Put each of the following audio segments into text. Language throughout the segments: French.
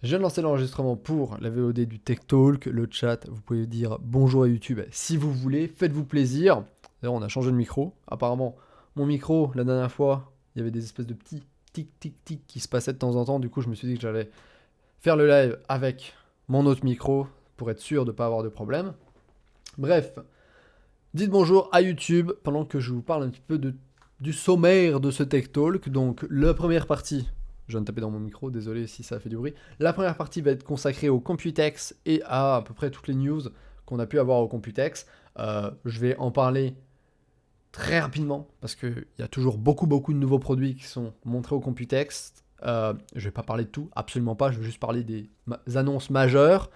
Je viens de lancer l'enregistrement pour la VOD du Tech Talk, le chat. Vous pouvez dire bonjour à YouTube si vous voulez, faites-vous plaisir. D'ailleurs, on a changé de micro. Apparemment, mon micro, la dernière fois, il y avait des espèces de petits tic qui se passaient de temps en temps. Du coup, je me suis dit que j'allais faire le live avec mon autre micro pour être sûr de ne pas avoir de problème. Bref, dites bonjour à YouTube pendant que je vous parle un petit peu du sommaire de ce Tech Talk. Donc, la première partie, je viens de taper dans mon micro, désolé si ça fait du bruit. La première partie va être consacrée au Computex et à peu près toutes les news qu'on a pu avoir au Computex. Je vais en parler très rapidement parce qu'il y a toujours beaucoup de nouveaux produits qui sont montrés au Computex. Je vais pas parler de tout, absolument pas. Je vais juste parler des annonces majeures.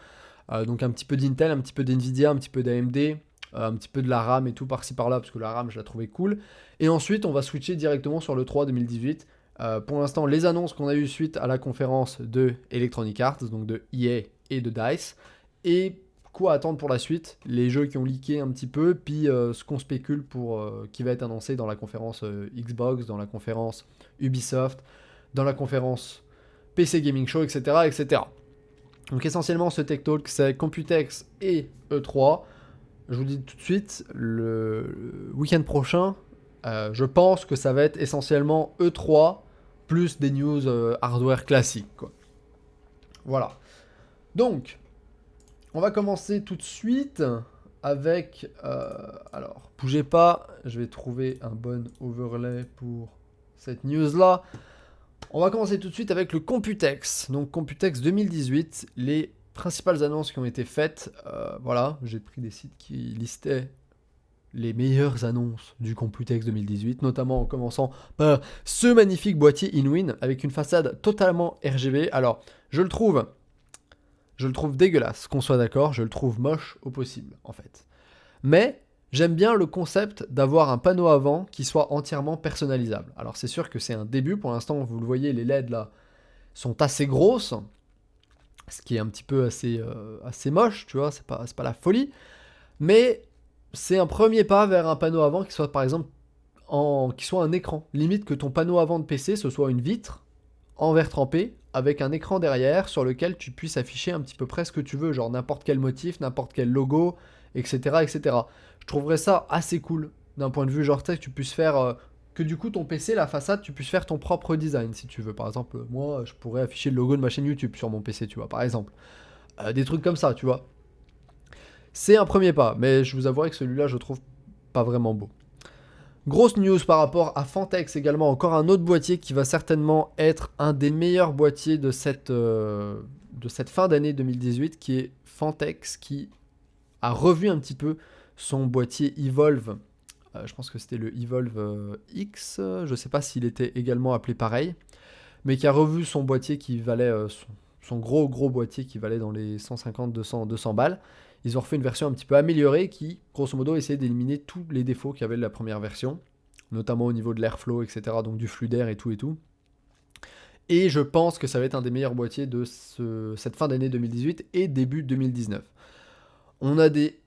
Donc un petit peu d'Intel, un petit peu d'Nvidia, un petit peu d'AMD, un petit peu de la RAM et tout par-ci par-là, parce que la RAM, je la trouvais cool. Et ensuite, on va switcher directement sur le 3 2018. Pour l'instant, les annonces qu'on a eues suite à la conférence de Electronic Arts, donc de EA et de DICE, et quoi attendre pour la suite, les jeux qui ont leaké un petit peu, puis ce qu'on spécule pour qui va être annoncé dans la conférence Xbox, dans la conférence Ubisoft, dans la conférence PC Gaming Show, etc. etc. Donc essentiellement, ce Tech Talk, c'est Computex et E3. Je vous dis tout de suite, le week-end prochain, je pense que ça va être essentiellement E3 plus des news hardware classiques, quoi. Voilà. Donc, on va commencer tout de suite avec... alors, bougez pas, je vais trouver un bon overlay pour cette news-là. On va commencer tout de suite avec le Computex. Donc Computex 2018, les principales annonces qui ont été faites. Voilà, j'ai pris des sites qui listaient les meilleures annonces du Computex 2018, notamment en commençant par ce magnifique boîtier InWin avec une façade totalement RGB. Alors, je le trouve dégueulasse, qu'on soit d'accord, je le trouve moche au possible, en fait. Mais j'aime bien le concept d'avoir un panneau avant qui soit entièrement personnalisable. Alors c'est sûr que c'est un début, pour l'instant vous le voyez, les LED là sont assez grosses, ce qui est un petit peu assez moche, tu vois, c'est pas la folie, mais c'est un premier pas vers un panneau avant qui soit par exemple qui soit un écran. Limite que ton panneau avant de PC ce soit une vitre en verre trempé avec un écran derrière sur lequel tu puisses afficher un petit peu près ce que tu veux, genre n'importe quel motif, n'importe quel logo, etc., etc. Je trouverais ça assez cool d'un point de vue genre que tu puisses faire que du coup ton PC, la façade, tu puisses faire ton propre design si tu veux. Par exemple, moi, je pourrais afficher le logo de ma chaîne YouTube sur mon PC, tu vois, par exemple. Des trucs comme ça, tu vois. C'est un premier pas, mais je vous avouerai que celui-là, je trouve pas vraiment beau. Grosse news par rapport à Fantex également, encore un autre boîtier qui va certainement être un des meilleurs boîtiers de cette fin d'année 2018, qui est Fantex, qui a revu un petit peu son boîtier Evolve. Je pense que c'était le Evolve X, je ne sais pas s'il était également appelé pareil, mais qui a revu son boîtier qui valait, son gros boîtier qui valait dans les 150, 200 balles. Ils ont refait une version un petit peu améliorée qui, grosso modo, essayait d'éliminer tous les défauts qu'il y avait de la première version, notamment au niveau de l'airflow, etc., donc du flux d'air et tout et tout. Et je pense que ça va être un des meilleurs boîtiers de cette fin d'année 2018 et début 2019. On a des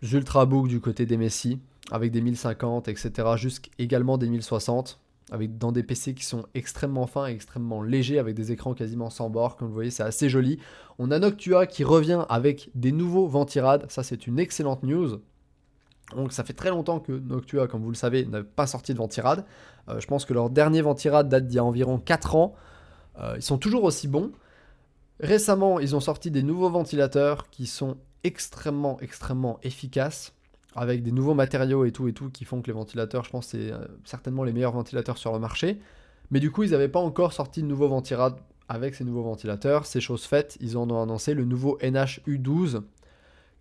ultrabooks du côté des Messi, avec des 1050, etc., jusqu'également des 1060, avec dans des PC qui sont extrêmement fins et extrêmement légers, avec des écrans quasiment sans bord, comme vous voyez, c'est assez joli. On a Noctua qui revient avec des nouveaux ventirad, ça c'est une excellente news. Donc ça fait très longtemps que Noctua, comme vous le savez, n'a pas sorti de ventirad. Je pense que leur dernier ventirad date d'il y a environ 4 ans. Ils sont toujours aussi bons. Récemment, ils ont sorti des nouveaux ventilateurs qui sont extrêmement efficaces, avec des nouveaux matériaux et tout, qui font que les ventilateurs, je pense, c'est certainement les meilleurs ventilateurs sur le marché. Mais du coup, ils n'avaient pas encore sorti de nouveaux ventilateurs avec ces nouveaux ventilateurs. C'est chose faite, ils en ont annoncé le nouveau NH-U12,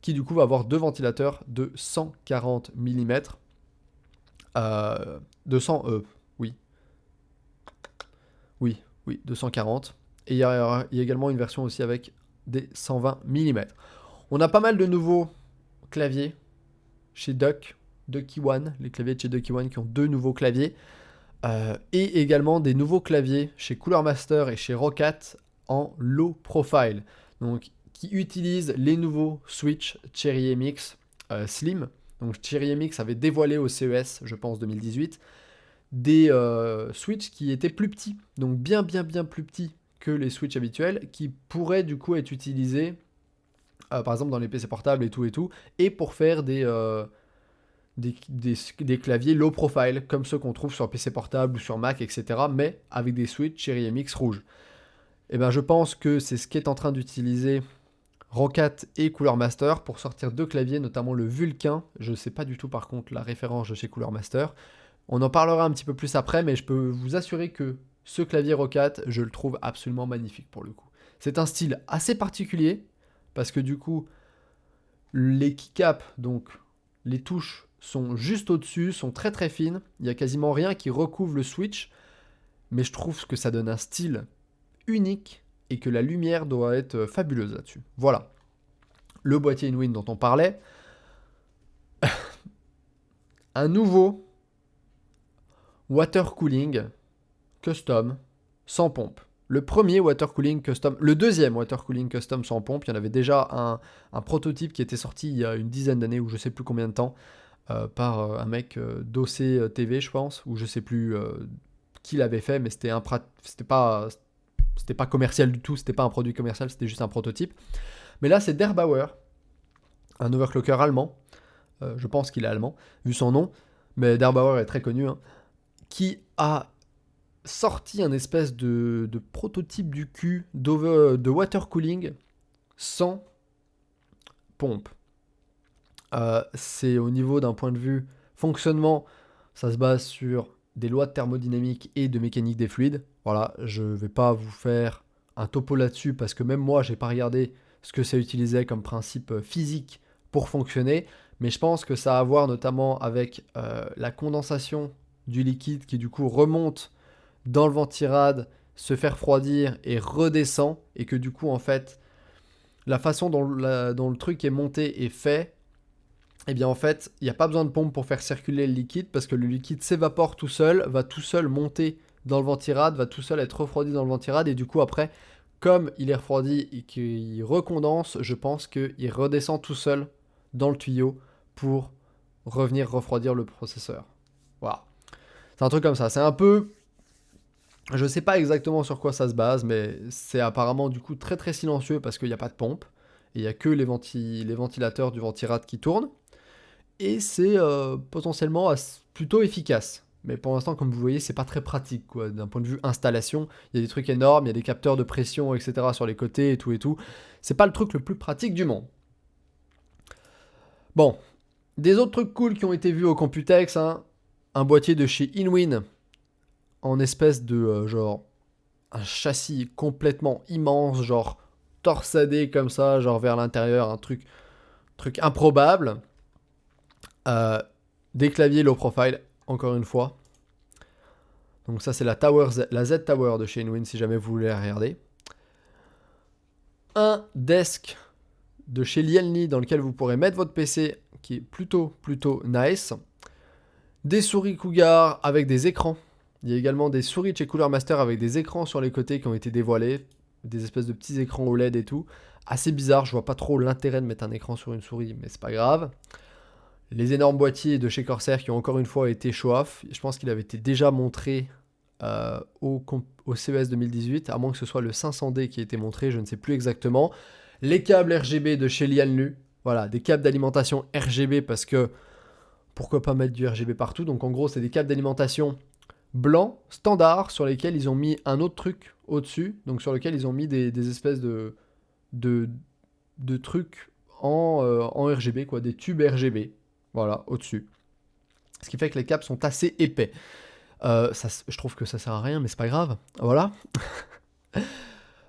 qui du coup va avoir deux ventilateurs de 140 mm. 200, oui, oui, 240. Et il y a également une version aussi avec des 120 mm. On a pas mal de nouveaux claviers chez Ducky One, les claviers de chez Ducky One qui ont deux nouveaux claviers. Et également des nouveaux claviers chez Cooler Master et chez Roccat en low profile. Donc qui utilisent les nouveaux Switch Cherry MX Slim. Donc Cherry MX avait dévoilé au CES, je pense 2018, des Switch qui étaient plus petits. Donc bien plus petits que les switches habituels qui pourraient du coup être utilisés par exemple dans les PC portables et tout, et pour faire des claviers low profile, comme ceux qu'on trouve sur PC portable ou sur Mac, etc., mais avec des switches Cherry MX rouges. Et ben je pense que c'est ce qu'est en train d'utiliser Roccat et Cooler Master pour sortir deux claviers, notamment le Vulcain. Je ne sais pas du tout par contre la référence de chez Cooler Master. On en parlera un petit peu plus après, mais je peux vous assurer que ce clavier Roccat, je le trouve absolument magnifique pour le coup. C'est un style assez particulier, parce que du coup, les keycaps, donc les touches, sont juste au-dessus, sont très très fines. Il n'y a quasiment rien qui recouvre le switch, mais je trouve que ça donne un style unique et que la lumière doit être fabuleuse là-dessus. Voilà. Le boîtier Inwin dont on parlait. Un nouveau water cooling custom sans pompe. Le premier water cooling custom, le deuxième water cooling custom sans pompe, il y en avait déjà un prototype qui était sorti il y a une dizaine d'années ou je sais plus combien de temps par un mec d'OC TV je pense, ou je sais plus qui l'avait fait, mais c'était pas commercial du tout, c'était pas un produit commercial, c'était juste un prototype. Mais là c'est Der Bauer, un overclocker allemand, je pense qu'il est allemand vu son nom, mais Der Bauer est très connu, hein, qui a sorti un espèce de prototype du cul de water cooling sans pompe. C'est au niveau d'un point de vue fonctionnement, ça se base sur des lois de thermodynamique et de mécanique des fluides. Voilà, je vais pas vous faire un topo là-dessus parce que même moi, j'ai pas regardé ce que ça utilisait comme principe physique pour fonctionner, mais je pense que ça a à voir notamment avec la condensation du liquide qui du coup remonte dans le ventirad, se fait refroidir et redescend, et que du coup en fait la façon dont le truc est monté et fait, eh bien en fait il n'y a pas besoin de pompe pour faire circuler le liquide parce que le liquide s'évapore tout seul, va tout seul monter dans le ventirad, va tout seul être refroidi dans le ventirad, et du coup après comme il est refroidi et qu'il recondense, je pense qu'il redescend tout seul dans le tuyau pour revenir refroidir le processeur. Voilà. C'est un truc comme ça, c'est un peu... Je sais pas exactement sur quoi ça se base, mais c'est apparemment du coup très très silencieux parce qu'il n'y a pas de pompe. Et il n'y a que les ventilateurs du ventirad qui tournent. Et c'est potentiellement plutôt efficace. Mais pour l'instant, comme vous voyez, c'est pas très pratique quoi. D'un point de vue installation, il y a des trucs énormes, il y a des capteurs de pression, etc. sur les côtés et tout et tout. C'est pas le truc le plus pratique du monde. Bon, des autres trucs cool qui ont été vus au Computex, hein. Un boîtier de chez Inwin en espèce de genre un châssis complètement immense, genre torsadé comme ça, genre vers l'intérieur, un truc improbable. Des claviers low profile, encore une fois. Donc ça c'est la Z Tower de chez Inwin si jamais vous voulez la regarder. Un desk de chez Lielny dans lequel vous pourrez mettre votre PC qui est plutôt nice. Des souris Cougar avec des écrans. Il y a également des souris de chez Cooler Master avec des écrans sur les côtés qui ont été dévoilés. Des espèces de petits écrans OLED et tout. Assez bizarre, je vois pas trop l'intérêt de mettre un écran sur une souris, mais c'est pas grave. Les énormes boîtiers de chez Corsair qui ont encore une fois été show-off. Je pense qu'il avait été déjà montré au CES 2018, à moins que ce soit le 500D qui a été montré, je ne sais plus exactement. Les câbles RGB de chez Lianlu. Voilà, des câbles d'alimentation RGB parce que pourquoi pas mettre du RGB partout. Donc en gros, c'est des câbles d'alimentation blancs, standards, sur lesquels ils ont mis un autre truc au-dessus. Donc sur lequel ils ont mis des espèces de trucs en RGB, quoi, des tubes RGB. Voilà, au-dessus. Ce qui fait que les câbles sont assez épais. Je trouve que ça sert à rien, mais c'est pas grave. Voilà.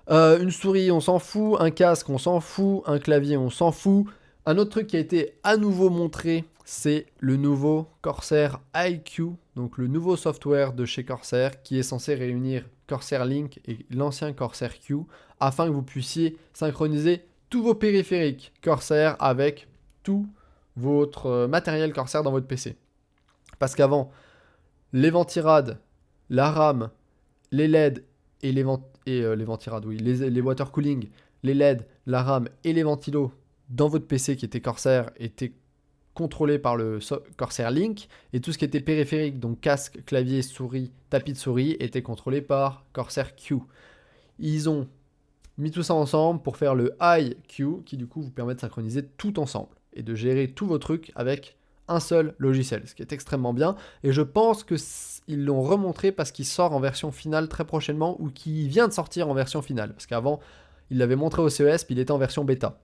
Une souris, on s'en fout. Un casque, on s'en fout. Un clavier, on s'en fout. Un autre truc qui a été à nouveau montré, c'est le nouveau Corsair iQ, donc le nouveau software de chez Corsair qui est censé réunir Corsair Link et l'ancien Corsair Q afin que vous puissiez synchroniser tous vos périphériques Corsair avec tout votre matériel Corsair dans votre PC. Parce qu'avant, les ventirades, la RAM, les LED et les ventirades, oui, les water cooling, les LED, la RAM et les ventilos dans votre PC qui était Corsair étaient contrôlés par le Corsair Link, et tout ce qui était périphérique, donc casque, clavier, souris, tapis de souris, était contrôlé par Corsair Q. ils ont mis tout ça ensemble pour faire le iQue qui du coup vous permet de synchroniser tout ensemble et de gérer tous vos trucs avec un seul logiciel, ce qui est extrêmement bien. Et je pense qu'ils l'ont remontré parce qu'il sort en version finale très prochainement ou qu'il vient de sortir en version finale. Parce qu'avant, il l'avait montré au CES, puis il était en version bêta.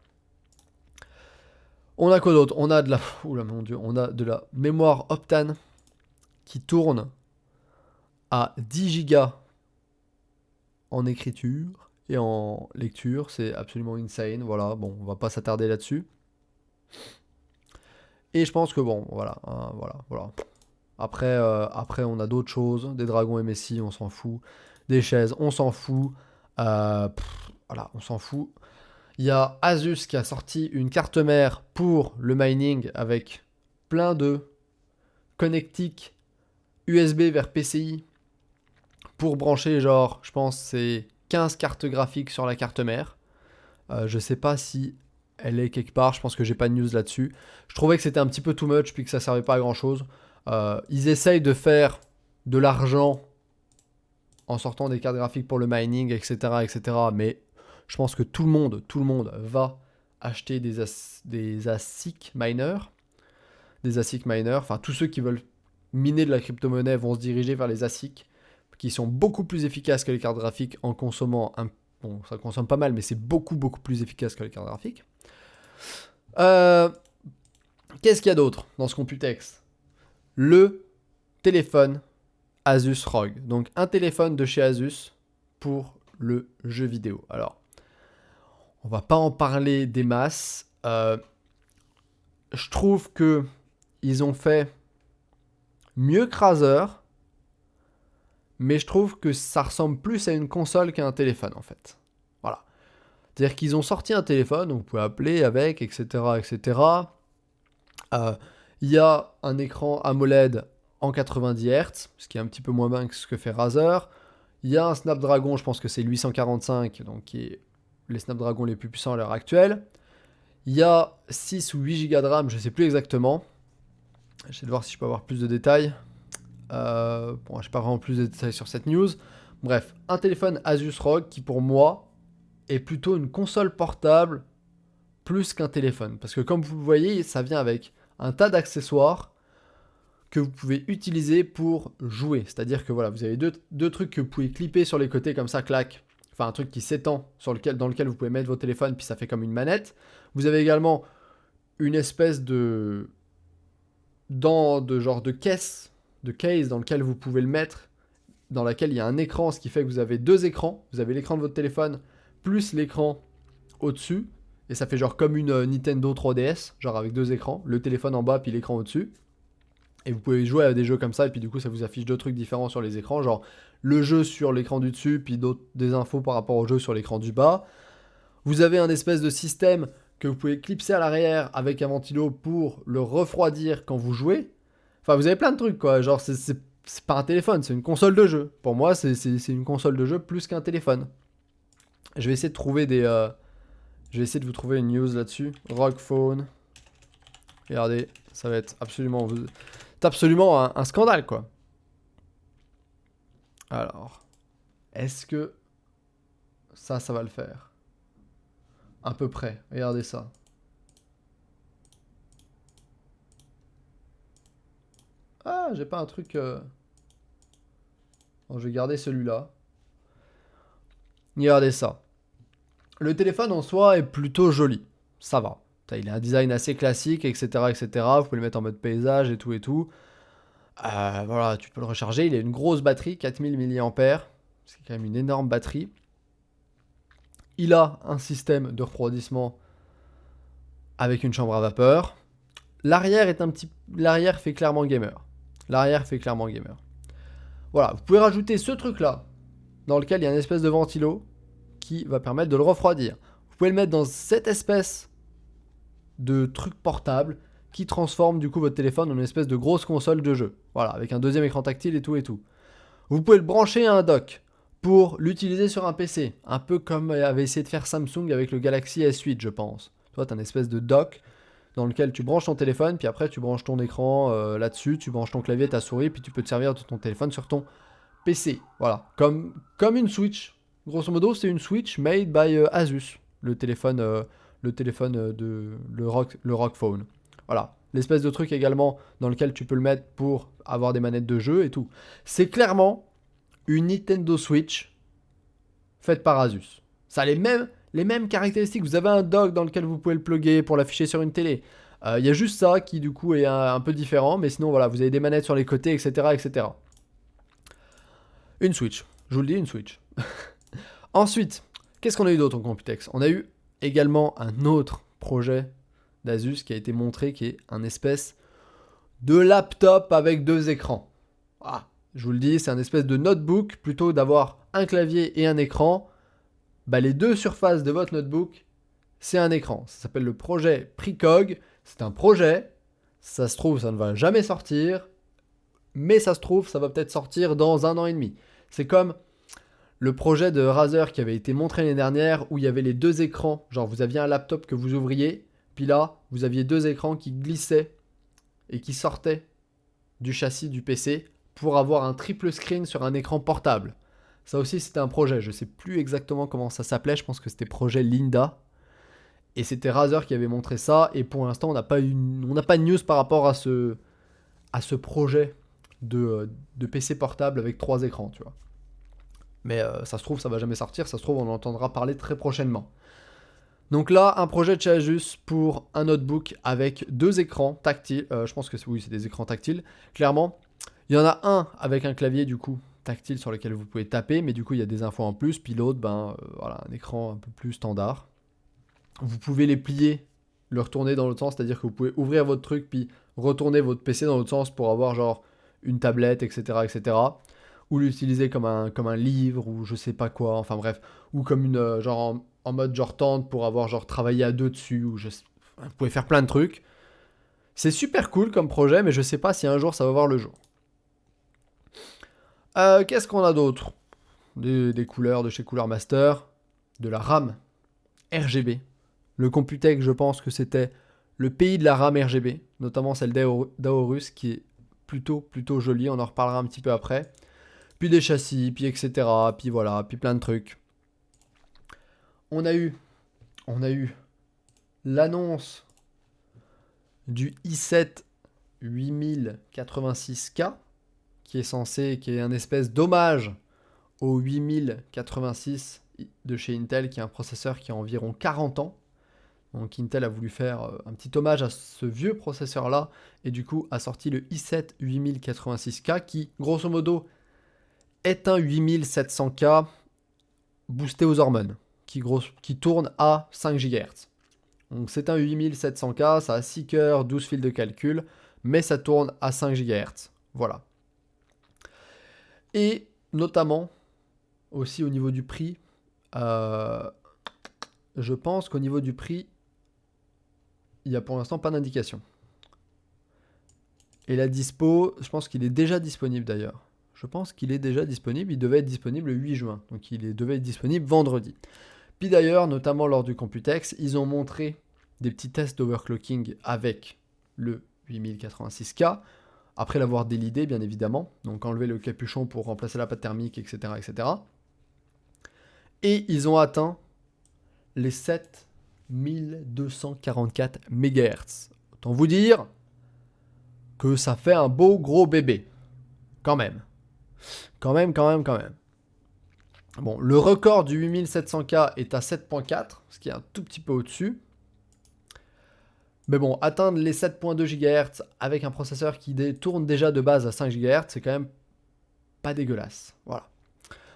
On a quoi d'autre? On a de la... Oula mon dieu, on a de la mémoire Optane qui tourne à 10 Go en écriture et en lecture. C'est absolument insane. Voilà, bon, on va pas s'attarder là-dessus. Et je pense que bon, voilà, hein, voilà. Après, on a d'autres choses. Des dragons MSI, on s'en fout. Des chaises, on s'en fout. Voilà, on s'en fout. Il y a Asus qui a sorti une carte mère pour le mining avec plein de connectiques USB vers PCI pour brancher, genre, je pense, c'est 15 cartes graphiques sur la carte mère. Je sais pas si elle est quelque part, je pense que j'ai pas de news là-dessus. Je trouvais que c'était un petit peu too much, puis que ça servait pas à grand chose. Ils essayent de faire de l'argent en sortant des cartes graphiques pour le mining, etc., etc. Mais je pense que tout le monde va acheter des ASIC miners. Des ASIC miners, enfin tous ceux qui veulent miner de la crypto-monnaie vont se diriger vers les ASIC, qui sont beaucoup plus efficaces que les cartes graphiques en consommant bon, ça consomme pas mal, mais c'est beaucoup plus efficace que les cartes graphiques. Qu'est-ce qu'il y a d'autre dans ce Computex? Le téléphone Asus ROG. Donc un téléphone de chez Asus pour le jeu vidéo. Alors, on va pas en parler des masses. Je trouve que ils ont fait mieux que Razer, mais je trouve que ça ressemble plus à une console qu'à un téléphone en fait. Voilà. C'est-à-dire qu'ils ont sorti un téléphone, donc vous pouvez appeler avec, etc. etc. Il y a un écran AMOLED en 90 Hz, ce qui est un petit peu moins bien que ce que fait Razer. Il y a un Snapdragon, je pense que c'est 845, donc qui est les Snapdragon les plus puissants à l'heure actuelle. Il y a 6 ou 8 Go de RAM, je ne sais plus exactement. J'essaie de voir si je peux avoir plus de détails. Bon, je n'ai pas vraiment plus de détails sur cette news. Bref, un téléphone Asus ROG qui pour moi est plutôt une console portable plus qu'un téléphone. Parce que comme vous le voyez, ça vient avec un tas d'accessoires que vous pouvez utiliser pour jouer. C'est-à-dire que voilà, vous avez deux trucs que vous pouvez clipper sur les côtés comme ça, clac. Enfin, un truc qui s'étend dans lequel vous pouvez mettre vos téléphones, puis ça fait comme une manette. Vous avez également une espèce de genre de caisse, de case dans lequel vous pouvez le mettre, dans laquelle il y a un écran, ce qui fait que vous avez deux écrans. Vous avez l'écran de votre téléphone plus l'écran au-dessus. Et ça fait genre comme une Nintendo 3DS, genre avec deux écrans, le téléphone en bas puis l'écran au-dessus. Et vous pouvez jouer à des jeux comme ça, et puis du coup ça vous affiche deux trucs différents sur les écrans, genre le jeu sur l'écran du dessus, puis des infos par rapport au jeu sur l'écran du bas. Vous avez un espèce de système que vous pouvez clipser à l'arrière avec un ventilo pour le refroidir quand vous jouez. Enfin, vous avez plein de trucs, quoi. Genre, c'est pas un téléphone, c'est une console de jeu. Pour moi, c'est une console de jeu plus qu'un téléphone. Je vais essayer de trouver Je vais essayer de vous trouver une news là-dessus. ROG Phone. Regardez, ça va être absolument... C'est absolument un scandale, quoi. Alors, est-ce que ça va le faire? À peu près, regardez ça. Ah, j'ai pas un truc... Bon, je vais garder celui-là. Regardez ça. Le téléphone en soi est plutôt joli. Ça va. Il a un design assez classique, etc., etc. Vous pouvez le mettre en mode paysage et tout et tout. Voilà, tu peux le recharger. Il a une grosse batterie, 4000 mAh. C'est quand même une énorme batterie. Il a un système de refroidissement avec une chambre à vapeur. L'arrière fait clairement gamer. L'arrière fait clairement gamer. Voilà, vous pouvez rajouter ce truc-là, dans lequel il y a une espèce de ventilo qui va permettre de le refroidir. Vous pouvez le mettre dans cette espèce de truc portable qui transforme du coup votre téléphone en une espèce de grosse console de jeu. Voilà, avec un deuxième écran tactile et tout et tout. Vous pouvez le brancher à un dock pour l'utiliser sur un PC. Un peu comme avait essayé de faire Samsung avec le Galaxy S8, je pense. Toi, tu as une espèce de dock dans lequel tu branches ton téléphone, puis après tu branches ton écran là-dessus, tu branches ton clavier, ta souris, puis tu peux te servir de ton téléphone sur ton PC. Voilà, comme une Switch, Grosso modo, c'est une Switch made by Asus, le téléphone, le ROG Phone. Voilà. L'espèce de truc également dans lequel tu peux le mettre pour avoir des manettes de jeu et tout. C'est clairement une Nintendo Switch faite par Asus. Ça a les mêmes caractéristiques. Vous avez un dock dans lequel vous pouvez le plugger pour l'afficher sur une télé. Il y a juste ça qui du coup est un peu différent. Mais sinon voilà, vous avez des manettes sur les côtés, etc. etc. Une Switch. Je vous le dis, une Switch. Ensuite, qu'est-ce qu'on a eu d'autre en Computex? On a eu également un autre projet d'Asus qui a été montré, qui est un espèce de laptop avec 2 écrans. Ah, je vous le dis, c'est un espèce de notebook. Plutôt d'avoir un clavier et un écran, bah, les 2 surfaces de votre notebook, c'est un écran. Ça s'appelle le projet Precog. C'est un projet. Ça se trouve, ça ne va jamais sortir. Mais ça se trouve, ça va peut-être sortir dans 1 an et demi. C'est comme le projet de Razer qui avait été montré l'année dernière où il y avait les 2 écrans. Genre, vous aviez un laptop que vous ouvriez, puis là, vous aviez 2 écrans qui glissaient et qui sortaient du châssis du PC pour avoir un triple screen sur un écran portable. Ça aussi, c'était un projet. Je ne sais plus exactement comment ça s'appelait. Je pense que c'était projet Linda. Et c'était Razer qui avait montré ça. Et pour l'instant, on n'a pas de news par rapport à ce projet de PC portable avec 3 écrans, tu vois. Mais ça se trouve, ça va jamais sortir. Ça se trouve, on en entendra parler très prochainement. Donc là, un projet de chez Asus pour un notebook avec 2 écrans tactiles. Je pense que oui, c'est des écrans tactiles. Clairement, il y en a un avec un clavier du coup tactile sur lequel vous pouvez taper, mais du coup il y a des infos en plus. Puis l'autre, voilà, un écran un peu plus standard. Vous pouvez les plier, le retourner dans l'autre sens, c'est-à-dire que vous pouvez ouvrir votre truc puis retourner votre PC dans l'autre sens pour avoir genre une tablette, etc., etc. Ou l'utiliser comme un livre ou je sais pas quoi. Enfin bref, ou comme une genre en mode genre tente pour avoir genre travaillé à 2 dessus. Ou vous pouvez faire plein de trucs. C'est super cool comme projet, mais je sais pas si un jour ça va voir le jour. Qu'est-ce qu'on a d'autre? Des couleurs de chez Cooler Master, de la RAM RGB. Le Computex, je pense que c'était le pays de la RAM RGB, notamment celle d'Aorus qui est plutôt jolie, on en reparlera un petit peu après. Puis des châssis, puis etc. Puis voilà, puis plein de trucs. On a eu l'annonce du i7 8086K qui est un espèce d'hommage au 8086 de chez Intel, qui est un processeur qui a environ 40 ans. Donc Intel a voulu faire un petit hommage à ce vieux processeur-là, et du coup a sorti le i7 8086K, qui, grosso modo, est un 8700K boosté aux hormones, qui tourne à 5 GHz. Donc c'est un 8700K, ça a 6 cœurs, 12 fils de calcul, mais ça tourne à 5 GHz. Voilà. Et notamment, aussi au niveau du prix, je pense qu'au niveau du prix, il n'y a pour l'instant pas d'indication. Et la dispo, je pense qu'il est déjà disponible d'ailleurs. Je pense qu'il est déjà disponible, il devait être disponible le 8 juin, donc devait être disponible vendredi. Puis d'ailleurs, notamment lors du Computex, ils ont montré des petits tests d'overclocking avec le 8086K, après l'avoir délidé bien évidemment, donc enlever le capuchon pour remplacer la pâte thermique, etc. etc. Et ils ont atteint les 7244 MHz. Autant vous dire que ça fait un beau gros bébé. Quand même. Quand même. Bon, le record du 8700K est à 7.4, ce qui est un tout petit peu au-dessus. Mais bon, atteindre les 7.2 GHz avec un processeur qui tourne déjà de base à 5 GHz, c'est quand même pas dégueulasse. Voilà.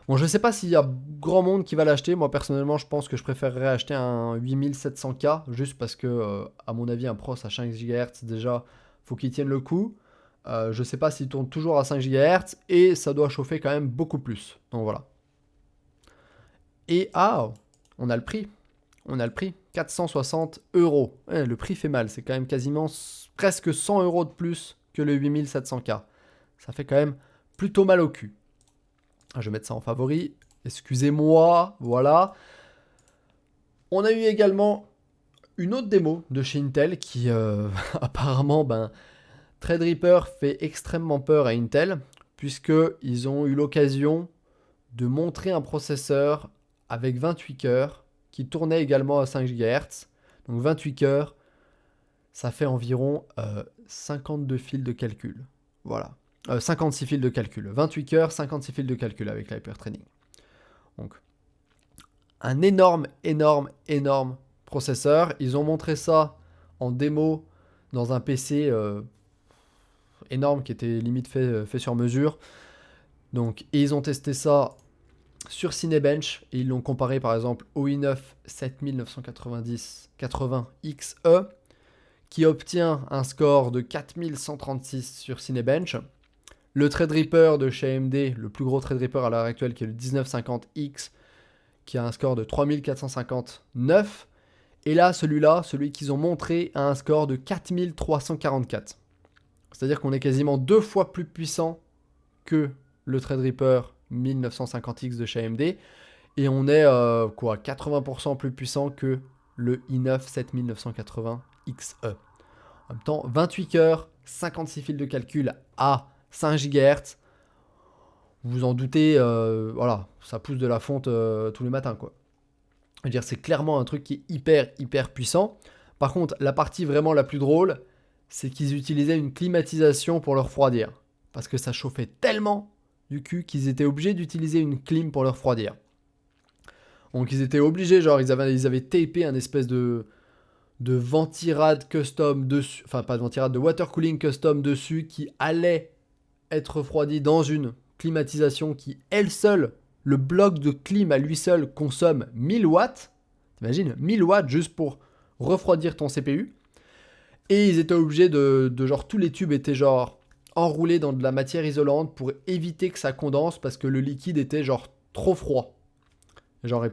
Bon, je sais pas s'il y a grand monde qui va l'acheter. Moi, personnellement, je pense que je préférerais acheter un 8700K, juste parce que, à mon avis, un pros à 5 GHz, déjà, faut qu'il tienne le coup. Je sais pas s'il tourne toujours à 5 GHz, et ça doit chauffer quand même beaucoup plus. Donc voilà. Et on a le prix. 460 €. Ouais, le prix fait mal. C'est quand même quasiment presque 100 € de plus que le 8700K. Ça fait quand même plutôt mal au cul. Je vais mettre ça en favori. Excusez-moi. Voilà. On a eu également une autre démo de chez Intel qui apparemment, Threadripper fait extrêmement peur à Intel, puisqu'ils ont eu l'occasion de montrer un processeur avec 28 cœurs qui tournait également à 5 GHz. Donc 28 cœurs, ça fait environ 52 fils de calcul. Voilà. 56 fils de calcul. 28 cœurs, 56 fils de calcul avec l'hypertraining. Donc, un énorme processeur. Ils ont montré ça en démo dans un PC énorme qui était limite fait sur mesure. Donc, et ils ont testé ça sur Cinebench et ils l'ont comparé par exemple au i9 7990-80XE qui obtient un score de 4136 sur Cinebench. Le Threadripper de chez AMD, le plus gros Threadripper à l'heure actuelle qui est le 1950X, qui a un score de 3459. Et là, celui qu'ils ont montré, a un score de 4344. C'est-à-dire qu'on est quasiment 2 fois plus puissant que le Threadripper 1950X de chez AMD. Et on est 80% plus puissant que le i9 7980XE. En même temps, 28 cœurs, 56 fils de calcul à 5 GHz. Vous vous en doutez, voilà, ça pousse de la fonte tous les matins, quoi. Je veux dire, c'est clairement un truc qui est hyper puissant. Par contre, la partie vraiment la plus drôle, c'est qu'ils utilisaient une climatisation pour le refroidir. Parce que ça chauffait tellement du cul qu'ils étaient obligés d'utiliser une clim pour le refroidir. Donc ils étaient obligés, genre ils avaient tapé un espèce de ventirad custom dessus, enfin pas de ventirad, de water cooling custom dessus qui allait être refroidi dans une climatisation qui, elle seule, le bloc de clim à lui seul consomme 1000 watts. T'imagines, 1000 watts juste pour refroidir ton CPU. Et ils étaient obligés de genre, tous les tubes étaient genre enroulés dans de la matière isolante pour éviter que ça condense parce que le liquide était genre trop froid. Genre,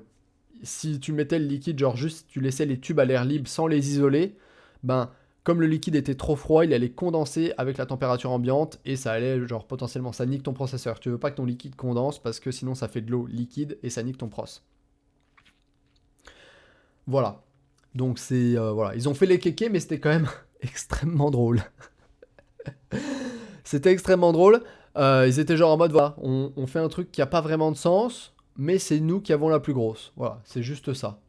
si tu mettais le liquide, genre juste tu laissais les tubes à l'air libre sans les isoler, ben comme le liquide était trop froid, il allait condenser avec la température ambiante et ça allait genre potentiellement, ça nique ton processeur. Tu veux pas que ton liquide condense parce que sinon ça fait de l'eau liquide et ça nique ton pros. Voilà. Donc c'est voilà, ils ont fait les kékés mais c'était quand même extrêmement drôle. C'était extrêmement drôle. Ils étaient genre en mode voilà, on fait un truc qui a pas vraiment de sens, mais c'est nous qui avons la plus grosse. Voilà, c'est juste ça.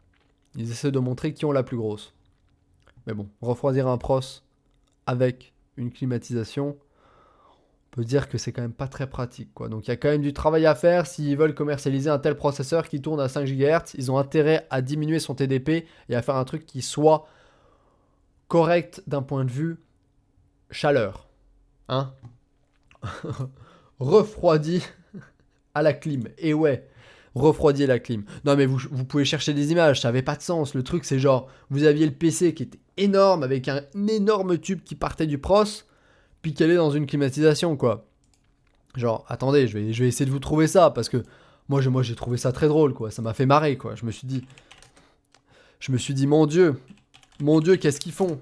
Ils essaient de montrer qui ont la plus grosse. Mais bon, refroidir un pros avec une climatisation, on peut dire que c'est quand même pas très pratique, quoi. Donc il y a quand même du travail à faire. S'ils veulent commercialiser un tel processeur qui tourne à 5 GHz, ils ont intérêt à diminuer son TDP et à faire un truc qui soit correct d'un point de vue chaleur. Hein. Refroidi à la clim. Et ouais, refroidi à la clim. Non mais vous pouvez chercher des images, ça avait pas de sens. Le truc c'est genre, vous aviez le PC qui était énorme avec un énorme tube qui partait du pros, puis qui allait dans une climatisation, quoi. Genre, attendez, je vais essayer de vous trouver ça, parce que moi j'ai trouvé ça très drôle, quoi. Ça m'a fait marrer, quoi. Je me suis dit, mon Dieu, qu'est-ce qu'ils font?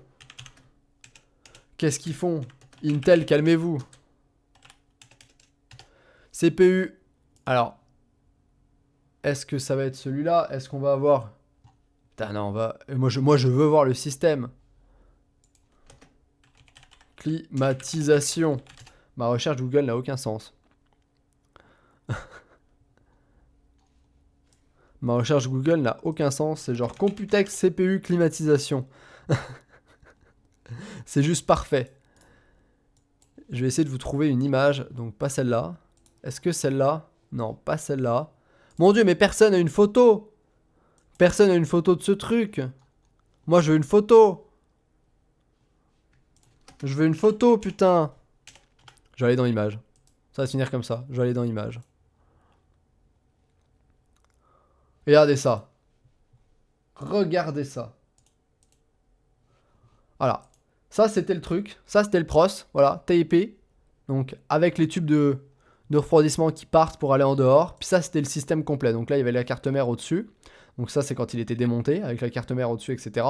Qu'est-ce qu'ils font? Intel, calmez-vous. CPU. Alors, est-ce que ça va être celui-là? Est-ce qu'on va avoir... Putain, non, on va... Moi, je veux voir le système. Climatisation. Ma recherche Google n'a aucun sens. Ma recherche Google n'a aucun sens. C'est genre Computex CPU climatisation. C'est juste parfait. Je vais essayer de vous trouver une image. Donc pas celle-là. Est-ce que celle-là? Non, pas celle-là. Mon Dieu, mais personne n'a une photo. Personne n'a une photo de ce truc. Moi, je veux une photo. Je veux une photo, putain. Je vais aller dans Images. Ça va se finir comme ça. Je vais aller dans Images. Regardez ça. Regardez ça. Voilà. Ça, c'était le truc. Ça, c'était le pros. Voilà, TIP. Donc, avec les tubes de refroidissement qui partent pour aller en dehors. Puis ça, c'était le système complet. Donc là, il y avait la carte mère au-dessus. Donc ça, c'est quand il était démonté, avec la carte mère au-dessus, etc.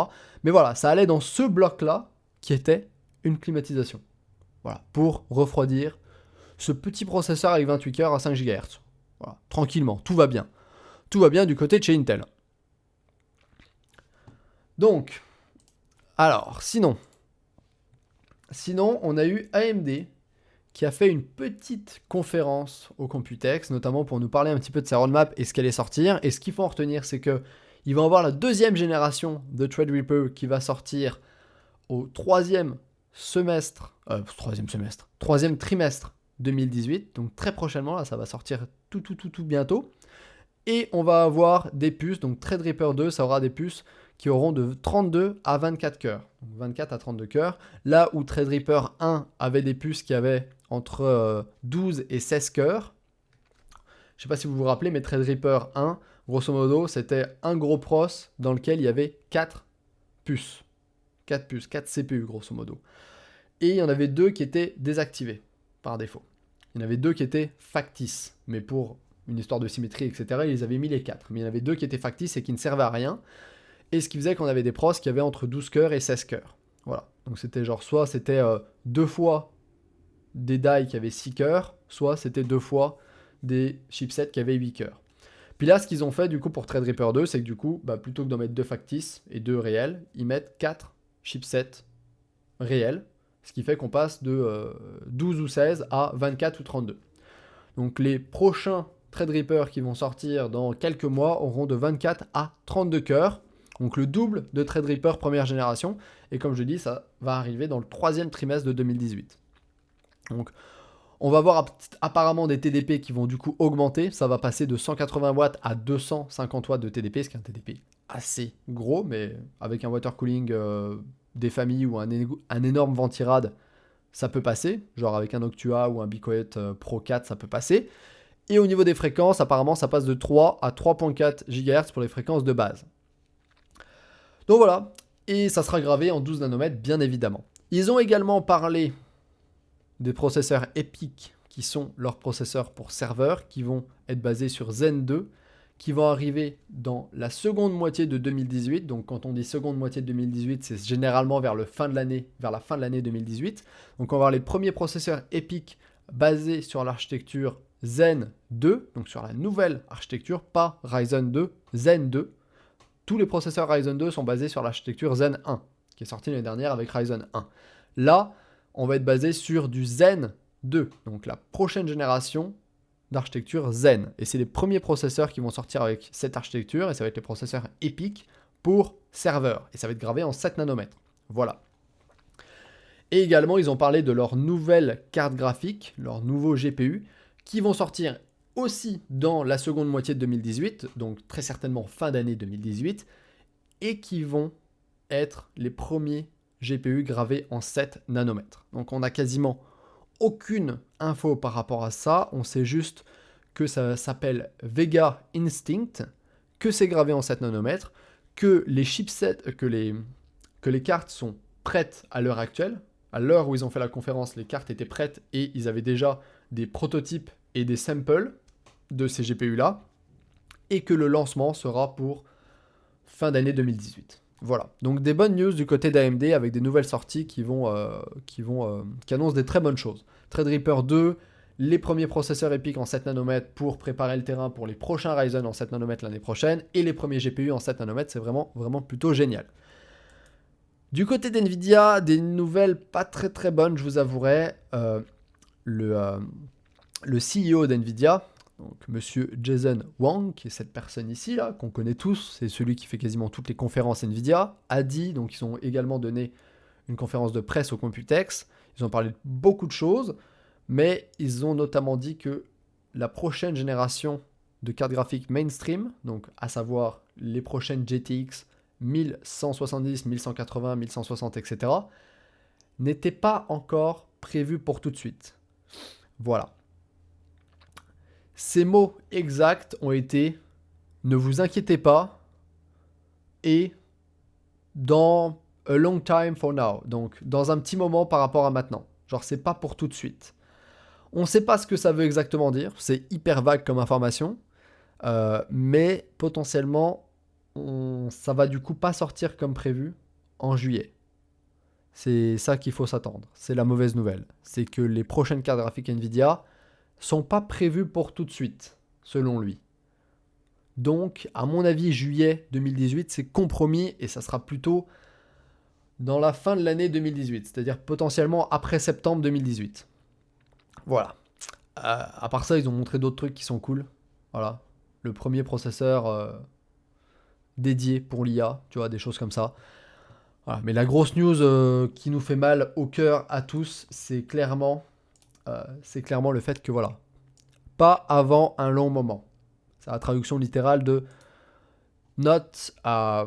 Mais voilà, ça allait dans ce bloc-là, qui était une climatisation. Voilà, pour refroidir ce petit processeur avec 28 cœurs à 5 GHz. Voilà, tranquillement, tout va bien. Tout va bien du côté de chez Intel. Donc, alors, sinon, on a eu AMD qui a fait une petite conférence au Computex, notamment pour nous parler un petit peu de sa roadmap et ce qu'elle allait sortir. Et ce qu'il faut en retenir, c'est qu'il va y avoir la deuxième génération de Threadripper qui va sortir au troisième trimestre 2018. Donc très prochainement, là, ça va sortir tout bientôt. Et on va avoir des puces, donc Threadripper 2, ça aura des puces qui auront de 32 à 24 cœurs. Donc 24 à 32 cœurs. Là où Threadripper 1 avait des puces qui avaient entre 12 et 16 cœurs. Je ne sais pas si vous vous rappelez, mais Threadripper 1, grosso modo, c'était un gros pros dans lequel il y avait 4 puces. 4 puces, 4 CPU, grosso modo. Et il y en avait 2 qui étaient désactivés, par défaut. Il y en avait 2 qui étaient factices, mais pour une histoire de symétrie, etc., ils avaient mis les 4. Mais il y en avait 2 qui étaient factices et qui ne servaient à rien. Et ce qui faisait qu'on avait des pros qui avaient entre 12 cœurs et 16 cœurs. Voilà. Donc c'était genre, soit c'était 2 fois des die qui avaient 6 cœurs, soit c'était 2 fois des chipsets qui avaient 8 cœurs. Puis là, ce qu'ils ont fait du coup pour Threadripper 2, c'est que du coup, plutôt que d'en mettre 2 factices et 2 réels, ils mettent 4 chipsets réels, ce qui fait qu'on passe de 12 ou 16 à 24 ou 32. Donc les prochains Threadripper qui vont sortir dans quelques mois auront de 24 à 32 cœurs, donc le double de Threadripper première génération, et comme je dis, ça va arriver dans le troisième trimestre de 2018. Donc on va voir apparemment des TDP qui vont du coup augmenter, ça va passer de 180 watts à 250 watts de TDP, ce qui est un TDP assez gros, mais avec un water cooling des familles ou un énorme ventirad, ça peut passer, genre avec un Noctua ou un BeeCoet Pro 4, ça peut passer. Et au niveau des fréquences, apparemment, ça passe de 3 à 3.4 GHz pour les fréquences de base. Donc voilà, et ça sera gravé en 12 nanomètres, bien évidemment. Ils ont également parlé des processeurs EPYC, qui sont leurs processeurs pour serveurs, qui vont être basés sur Zen 2, qui vont arriver dans la seconde moitié de 2018. Donc quand on dit seconde moitié de 2018, c'est généralement vers la fin de l'année 2018. Donc on va avoir les premiers processeurs EPYC basés sur l'architecture Zen 2, donc sur la nouvelle architecture, pas Ryzen 2, Zen 2. Tous les processeurs Ryzen 2 sont basés sur l'architecture Zen 1, qui est sortie l'année dernière avec Ryzen 1. Là, on va être basé sur du Zen 2, donc la prochaine génération d'architecture Zen. Et c'est les premiers processeurs qui vont sortir avec cette architecture, et ça va être les processeurs EPYC pour serveur. Et ça va être gravé en 7 nanomètres. Voilà. Et également, ils ont parlé de leur nouvelle carte graphique, leur nouveau GPU, qui vont sortir aussi dans la seconde moitié de 2018, donc très certainement fin d'année 2018, et qui vont être les premiers GPU gravés en 7 nanomètres. Donc on n'a quasiment aucune info par rapport à ça, on sait juste que ça s'appelle Vega Instinct, que c'est gravé en 7 nanomètres, que les chipsets, que les cartes sont prêtes à l'heure actuelle. À l'heure où ils ont fait la conférence, les cartes étaient prêtes et ils avaient déjà des prototypes et des samples de ces GPU-là, et que le lancement sera pour fin d'année 2018. Voilà, donc des bonnes news du côté d'AMD avec des nouvelles sorties qui annoncent des très bonnes choses. Threadripper 2, les premiers processeurs EPYC en 7 nanomètres pour préparer le terrain pour les prochains Ryzen en 7 nanomètres l'année prochaine, et les premiers GPU en 7 nanomètres, c'est vraiment plutôt génial. Du côté d'NVIDIA, des nouvelles pas très très bonnes, je vous avouerai. Le CEO d'NVIDIA, donc monsieur Jensen Huang, qui est cette personne ici, là, qu'on connaît tous, c'est celui qui fait quasiment toutes les conférences NVIDIA, a dit, donc ils ont également donné une conférence de presse au Computex, ils ont parlé de beaucoup de choses, mais ils ont notamment dit que la prochaine génération de cartes graphiques mainstream, donc à savoir les prochaines GTX 1170, 1180, 1160, etc., n'était pas encore prévue pour tout de suite. Voilà. Ces mots exacts ont été « ne vous inquiétez pas » et « dans a long time for now », donc dans un petit moment par rapport à maintenant. Genre, c'est pas pour tout de suite. On ne sait pas ce que ça veut exactement dire, c'est hyper vague comme information, mais potentiellement, ça va du coup pas sortir comme prévu en juillet. C'est ça qu'il faut s'attendre. C'est la mauvaise nouvelle. C'est que les prochaines cartes graphiques NVIDIA sont pas prévues pour tout de suite, selon lui. Donc, à mon avis, juillet 2018, c'est compromis et ça sera plutôt dans la fin de l'année 2018, c'est-à-dire potentiellement après septembre 2018. Voilà. À part ça, ils ont montré d'autres trucs qui sont cool. Voilà. Le premier processeur dédié pour l'IA, tu vois, des choses comme ça. Voilà. Mais la grosse news qui nous fait mal au cœur à tous, c'est clairement le fait que voilà, pas avant un long moment. C'est la traduction littérale de not à...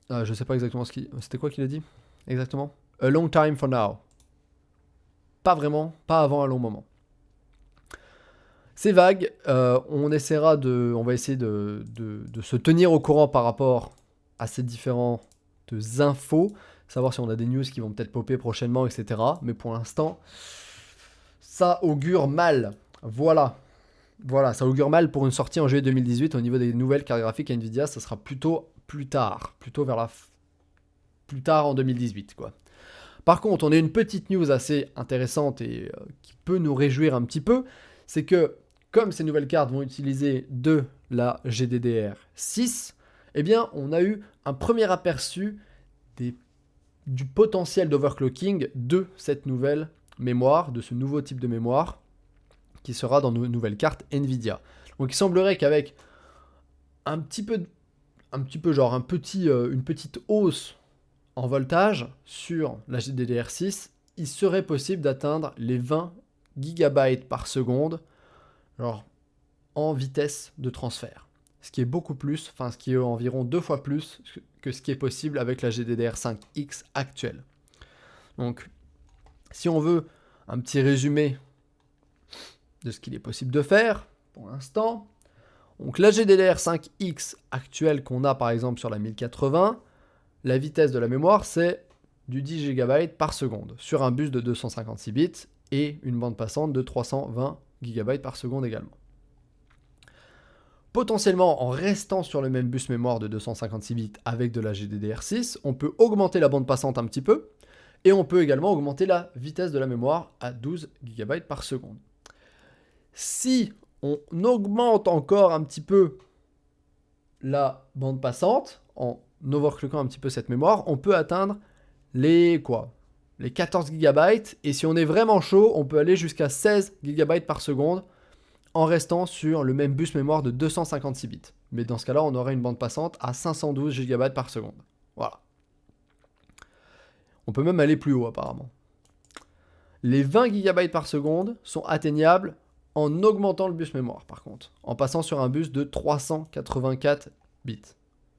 je sais pas exactement ce qu'il... C'était quoi qu'il a dit exactement? A long time for now. Pas vraiment, pas avant un long moment. C'est vague, on va essayer de se tenir au courant par rapport à ces différentes infos, savoir si on a des news qui vont peut-être popper prochainement, etc. Mais pour l'instant, ça augure mal. Voilà, ça augure mal pour une sortie en juillet 2018 au niveau des nouvelles cartes graphiques Nvidia, ça sera plutôt plus tard, plus tard en 2018, quoi. Par contre, on a une petite news assez intéressante et qui peut nous réjouir un petit peu, c'est que comme ces nouvelles cartes vont utiliser de la GDDR6, eh bien, on a eu un premier aperçu du potentiel d'overclocking de cette nouvelle mémoire, de ce nouveau type de mémoire, qui sera dans nos nouvelles cartes Nvidia. Donc il semblerait qu'avec une petite hausse en voltage sur la GDDR6, il serait possible d'atteindre les 20 GB par seconde en vitesse de transfert. Ce qui est ce qui est environ 2 fois plus que ce qui est possible avec la GDDR5X actuelle. Donc, si on veut un petit résumé de ce qu'il est possible de faire pour l'instant, donc la GDDR5X actuelle qu'on a par exemple sur la 1080, la vitesse de la mémoire c'est du 10 GB par seconde sur un bus de 256 bits et une bande passante de 320 GB par seconde également. Potentiellement, en restant sur le même bus mémoire de 256 bits avec de la GDDR6, on peut augmenter la bande passante un petit peu, et on peut également augmenter la vitesse de la mémoire à 12 GB par seconde. Si on augmente encore un petit peu la bande passante, en overclockant un petit peu cette mémoire, on peut atteindre les 14 GB, et si on est vraiment chaud, on peut aller jusqu'à 16 GB par seconde, en restant sur le même bus mémoire de 256 bits. Mais dans ce cas-là, on aurait une bande passante à 512 GB par seconde. Voilà. On peut même aller plus haut apparemment. Les 20 GB par seconde sont atteignables en augmentant le bus mémoire par contre, en passant sur un bus de 384 bits.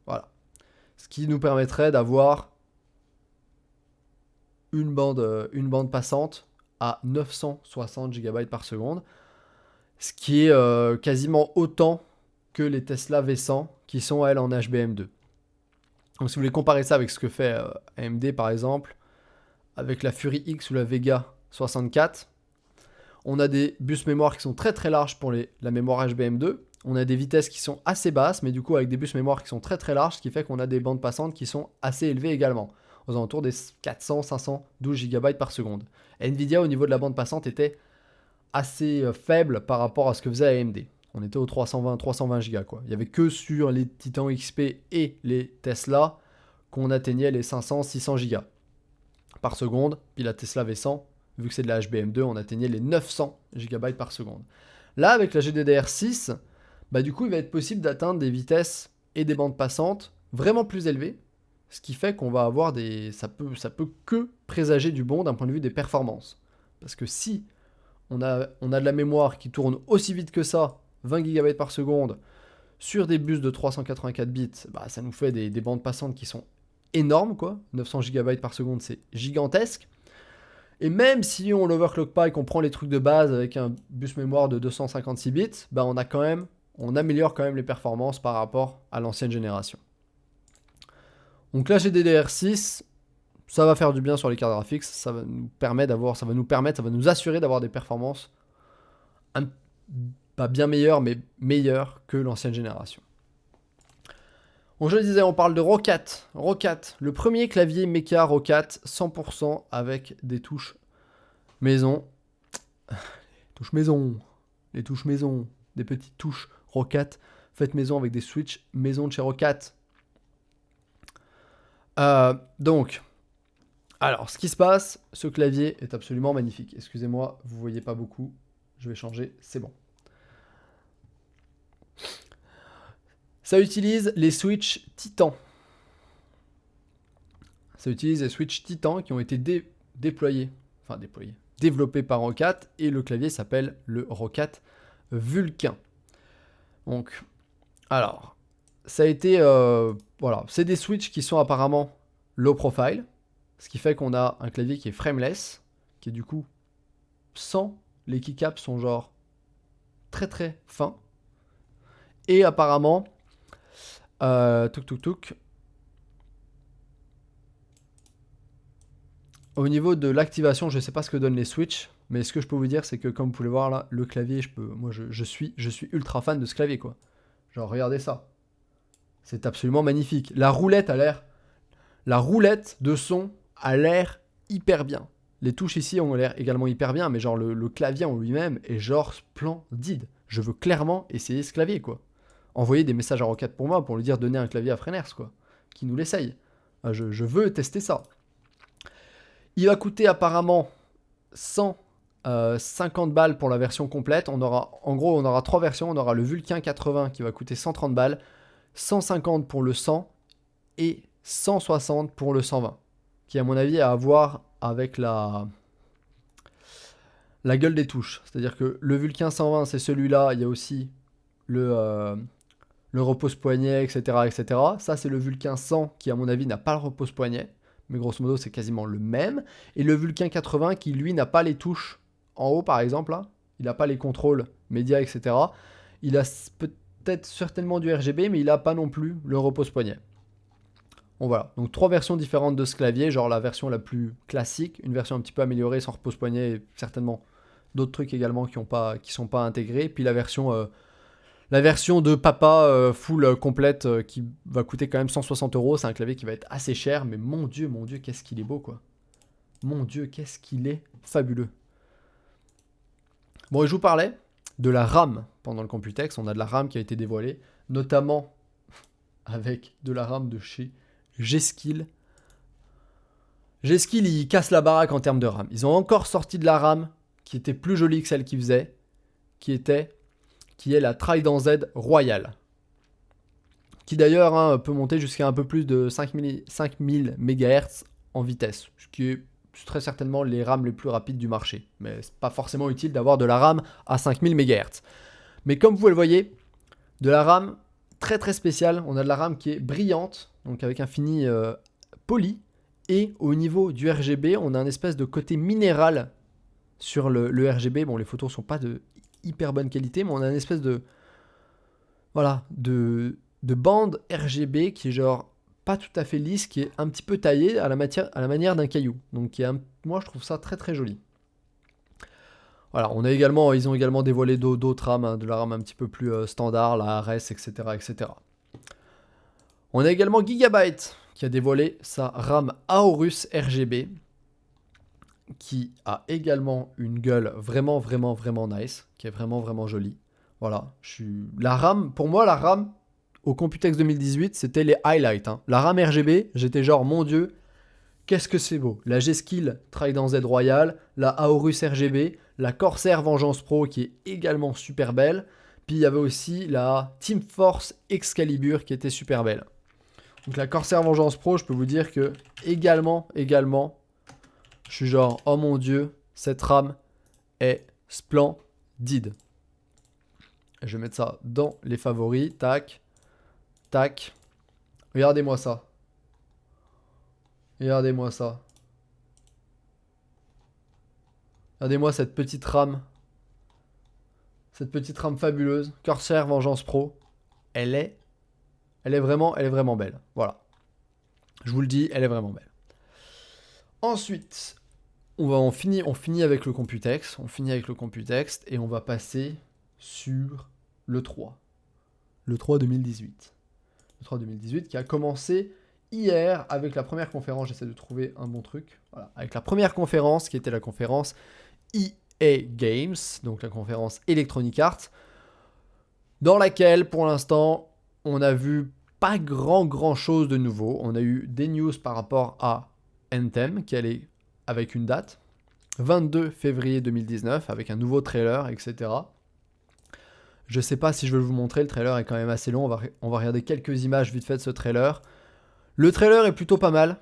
Voilà. Ce qui nous permettrait d'avoir une bande passante à 960 GB par seconde. Ce qui est quasiment autant que les Tesla V100 qui sont elles en HBM2. Donc si vous voulez comparer ça avec ce que fait AMD par exemple, avec la Fury X ou la Vega 64, on a des bus mémoire qui sont très très larges pour la mémoire HBM2, on a des vitesses qui sont assez basses, mais du coup avec des bus mémoire qui sont très très larges, ce qui fait qu'on a des bandes passantes qui sont assez élevées également, aux alentours des 400-512 GB par seconde. Nvidia au niveau de la bande passante était assez faible par rapport à ce que faisait AMD. On était aux 320 Go quoi. Il n'y avait que sur les Titan XP et les Tesla qu'on atteignait les 500-600 Go par seconde. Puis la Tesla V100, vu que c'est de la HBM2, on atteignait les 900 GB par seconde. Là, avec la GDDR6, du coup, il va être possible d'atteindre des vitesses et des bandes passantes vraiment plus élevées, ce qui fait qu'on va avoir ça peut que présager du bon d'un point de vue des performances. Parce que si on a de la mémoire qui tourne aussi vite que ça, 20 GB par seconde, sur des bus de 384 bits, ça nous fait des bandes passantes qui sont énormes, quoi. 900 GB par seconde, c'est gigantesque. Et même si on l'overclock pas et qu'on prend les trucs de base avec un bus mémoire de 256 bits, on améliore quand même les performances par rapport à l'ancienne génération. Donc la GDDR6, ça va faire du bien sur les cartes graphiques, ça va nous assurer d'avoir des performances pas bien meilleures, mais meilleures que l'ancienne génération. Donc je le disais, on parle de Roccat. Roccat, le premier clavier mecha Roccat 100% avec des touches maison. Les touches maison, des petites touches Roccat faites maison avec des switches maison de chez Roccat. Donc, Alors, ce qui se passe, ce clavier est absolument magnifique. Excusez-moi, vous voyez pas beaucoup. Je vais changer, c'est bon. Ça utilise les switches Titan. Ça utilise les switches Titan qui ont été développés par Roccat, et le clavier s'appelle le Roccat Vulcain. Donc, alors, ça a été, voilà, c'est des switches qui sont apparemment low profile, ce qui fait qu'on a un clavier qui est frameless, qui est du coup sans, les keycaps sont genre très très fins, et apparemment, au niveau de l'activation, je ne sais pas ce que donnent les switches, mais ce que je peux vous dire, c'est que comme vous pouvez le voir là, le clavier, je suis ultra fan de ce clavier, quoi. Genre, regardez ça. C'est absolument magnifique. La roulette de son a l'air hyper bien. Les touches ici ont l'air également hyper bien, mais genre le clavier en lui-même est genre splendide. Je veux clairement essayer ce clavier, quoi. Envoyer des messages à Roccat pour moi, pour lui dire donner un clavier à Freners, quoi. Qui nous l'essaye. Je veux tester ça. Il va coûter apparemment 150 balles pour la version complète. On aura 3 versions. On aura le Vulcain 80 qui va coûter 130 balles, 150 pour le 100 et 160 pour le 120. Qui, à mon avis, a à voir avec la gueule des touches. C'est-à-dire que le Vulcain 120, c'est celui-là. Il y a aussi le repose-poignet, etc., etc. Ça, c'est le Vulcain 100 qui, à mon avis, n'a pas le repose-poignet. Mais grosso modo, c'est quasiment le même. Et le Vulcain 80 qui, lui, n'a pas les touches en haut, par exemple. Là. Il n'a pas les contrôles médias, etc. Il a peut-être certainement du RGB, mais il n'a pas non plus le repose-poignet. Bon, voilà. Donc, 3 versions différentes de ce clavier. Genre la version la plus classique, une version un petit peu améliorée sans repose-poignet, et certainement d'autres trucs également qui sont pas intégrés. Puis la version de papa full complète qui va coûter quand même 160 €. C'est un clavier qui va être assez cher, mais mon Dieu, qu'est-ce qu'il est beau, quoi. Mon Dieu, qu'est-ce qu'il est fabuleux. Bon, et je vous parlais de la RAM pendant le Computex. On a de la RAM qui a été dévoilée, notamment avec de la RAM de chez G-Skill. G-Skill, ils cassent la baraque en termes de RAM. Ils ont encore sorti de la RAM qui était plus jolie que celle qu'ils faisaient, qui est la Trident Z Royal, qui d'ailleurs peut monter jusqu'à un peu plus de 5000 MHz en vitesse, ce qui est très certainement les RAM les plus rapides du marché. Mais c'est pas forcément utile d'avoir de la RAM à 5000 MHz. Mais comme vous le voyez, de la RAM très très spéciale. On a de la RAM qui est brillante, donc avec un fini poli. Et au niveau du RGB, on a un espèce de côté minéral sur le RGB. Bon, les photos sont pas de hyper bonne qualité, mais on a une espèce de bande RGB qui est genre pas tout à fait lisse, qui est un petit peu taillée à la manière d'un caillou. Donc moi je trouve ça très très joli. Voilà, ils ont également dévoilé d'autres RAM, de la RAM un petit peu plus standard, la RS, etc., etc. On a également Gigabyte qui a dévoilé sa RAM Aorus RGB, qui a également une gueule vraiment, vraiment, vraiment nice, qui est vraiment, vraiment jolie. Voilà, la RAM, pour moi, la RAM au Computex 2018, c'était les highlights. Hein. La RAM RGB, j'étais genre, mon Dieu, qu'est-ce que c'est beau. La G-Skill Trident Z Royal, la Aorus RGB, la Corsair Vengeance Pro qui est également super belle. Puis il y avait aussi la Team Force Excalibur qui était super belle. Donc la Corsair Vengeance Pro, je peux vous dire que également, je suis genre, oh mon Dieu, cette RAM est splendide. Je vais mettre ça dans les favoris. Tac. Tac. Regardez-moi ça. Regardez-moi ça. Regardez-moi cette petite RAM. Cette petite RAM fabuleuse. Corsair Vengeance Pro. Elle est vraiment belle. Voilà. Je vous le dis, elle est vraiment belle. Ensuite, on finit avec le Computex. On finit avec le Computex et on va passer sur le 3. Le 3 2018. Le 3 2018 qui a commencé hier avec la première conférence. J'essaie de trouver un bon truc. Voilà. Avec la première conférence qui était la conférence EA Games, donc la conférence Electronic Arts, dans laquelle pour l'instant on a vu pas grand chose de nouveau. On a eu des news par rapport à Anthem, qui allait avec une date, 22 février 2019, avec un nouveau trailer, etc. Je sais pas si je vais vous montrer, le trailer est quand même assez long, on va regarder quelques images vite fait de ce trailer. Le trailer est plutôt pas mal,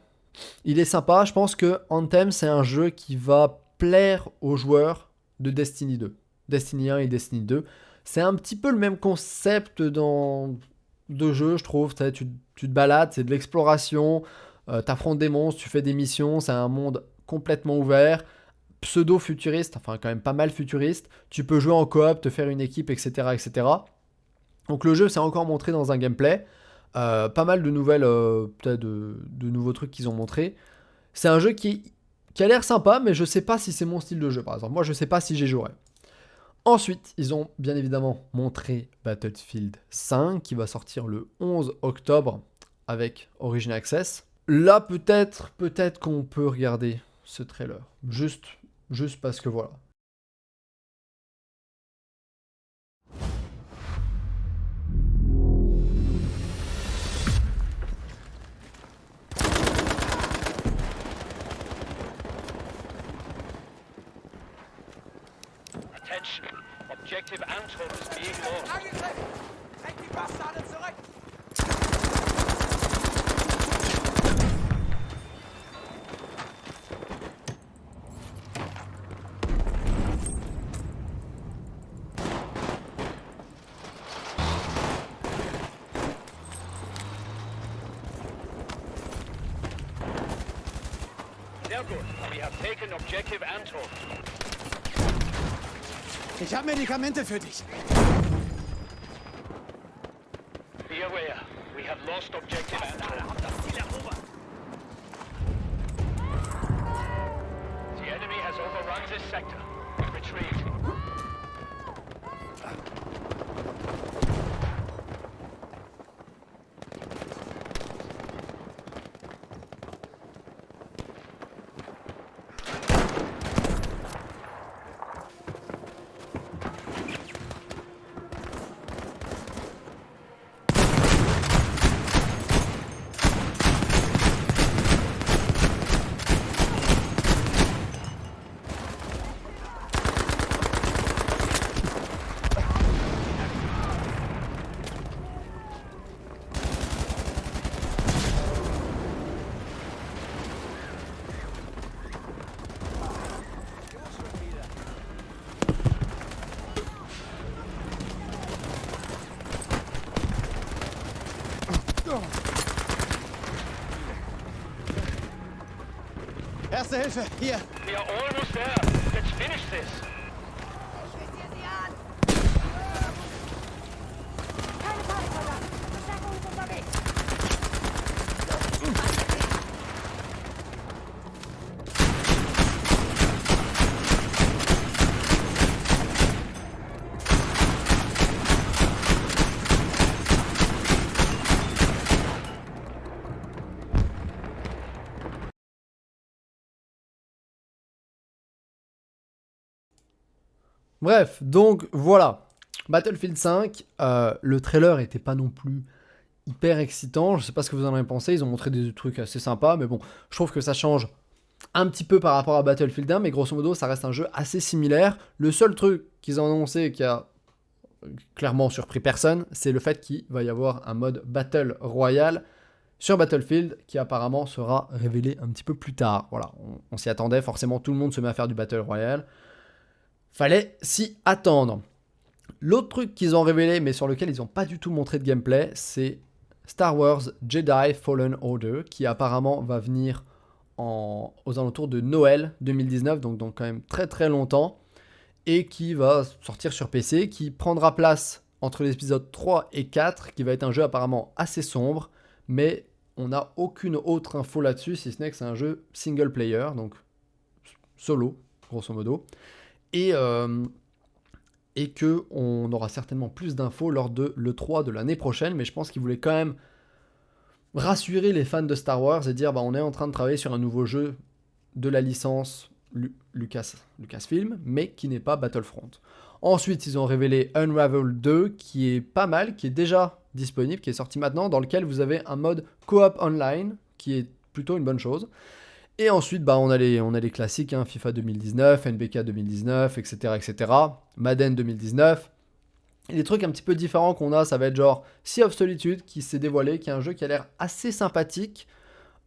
il est sympa, je pense que Anthem c'est un jeu qui va plaire aux joueurs de Destiny 2. Destiny 1 et Destiny 2, c'est un petit peu le même concept de jeu, je trouve. Tu te balades, c'est de l'exploration, t'affrontes des monstres, tu fais des missions, c'est un monde complètement ouvert, pseudo-futuriste, enfin quand même pas mal futuriste. Tu peux jouer en coop, te faire une équipe, etc. etc. Donc le jeu s'est encore montré dans un gameplay. Pas mal de nouvelles, peut-être de nouveaux trucs qu'ils ont montrés. C'est un jeu qui a l'air sympa, mais je sais pas si c'est mon style de jeu, par exemple. Moi, je sais pas si j'y jouerai. Ensuite, ils ont bien évidemment montré Battlefield 5, qui va sortir le 11 octobre avec Origin Access. Là, peut-être qu'on peut regarder ce trailer. Juste parce que voilà. Attention, Objective Anton is being lost. Angegriffen! Bringt die Bastarde zurück! Sehr gut. We have taken Objective Anton. Ich habe Medikamente für dich. Be aware. We have lost Objective Anton. Habt das Ziel erobert. The enemy has overrun this sector. Retreat. Erste Hilfe, hier. We are almost there. Let's finish this. Visier sie an! Keine Panik, Soldat! Verstärkung ist unterwegs! Bref, donc voilà. Battlefield 5, le trailer était pas non plus hyper excitant. Je sais pas ce que vous en avez pensé. Ils ont montré des trucs assez sympas, mais bon, je trouve que ça change un petit peu par rapport à Battlefield 1, mais grosso modo, ça reste un jeu assez similaire. Le seul truc qu'ils ont annoncé qui a clairement surpris personne, c'est le fait qu'il va y avoir un mode Battle Royale sur Battlefield qui apparemment sera révélé un petit peu plus tard. Voilà, on s'y attendait, forcément tout le monde se met à faire du Battle Royale. Fallait s'y attendre. L'autre truc qu'ils ont révélé, mais sur lequel ils n'ont pas du tout montré de gameplay, c'est Star Wars Jedi Fallen Order, qui apparemment va venir aux alentours de Noël 2019, donc quand même très très longtemps, et qui va sortir sur PC, qui prendra place entre les épisodes 3 et 4, qui va être un jeu apparemment assez sombre, mais on n'a aucune autre info là-dessus, si ce n'est que c'est un jeu single player, donc solo, grosso modo. Et qu'on aura certainement plus d'infos lors de l'E3 de l'année prochaine, mais je pense qu'ils voulaient quand même rassurer les fans de Star Wars et dire on est en train de travailler sur un nouveau jeu de la licence Lucasfilm, mais qui n'est pas Battlefront. Ensuite, ils ont révélé Unravel 2, qui est pas mal, qui est déjà disponible, qui est sorti maintenant, dans lequel vous avez un mode coop online, qui est plutôt une bonne chose. Et ensuite, bah, on a les classiques, hein, FIFA 2019, NBK 2019, etc., etc., Madden 2019. Et les trucs un petit peu différents qu'on a, ça va être genre Sea of Solitude qui s'est dévoilé, qui est un jeu qui a l'air assez sympathique.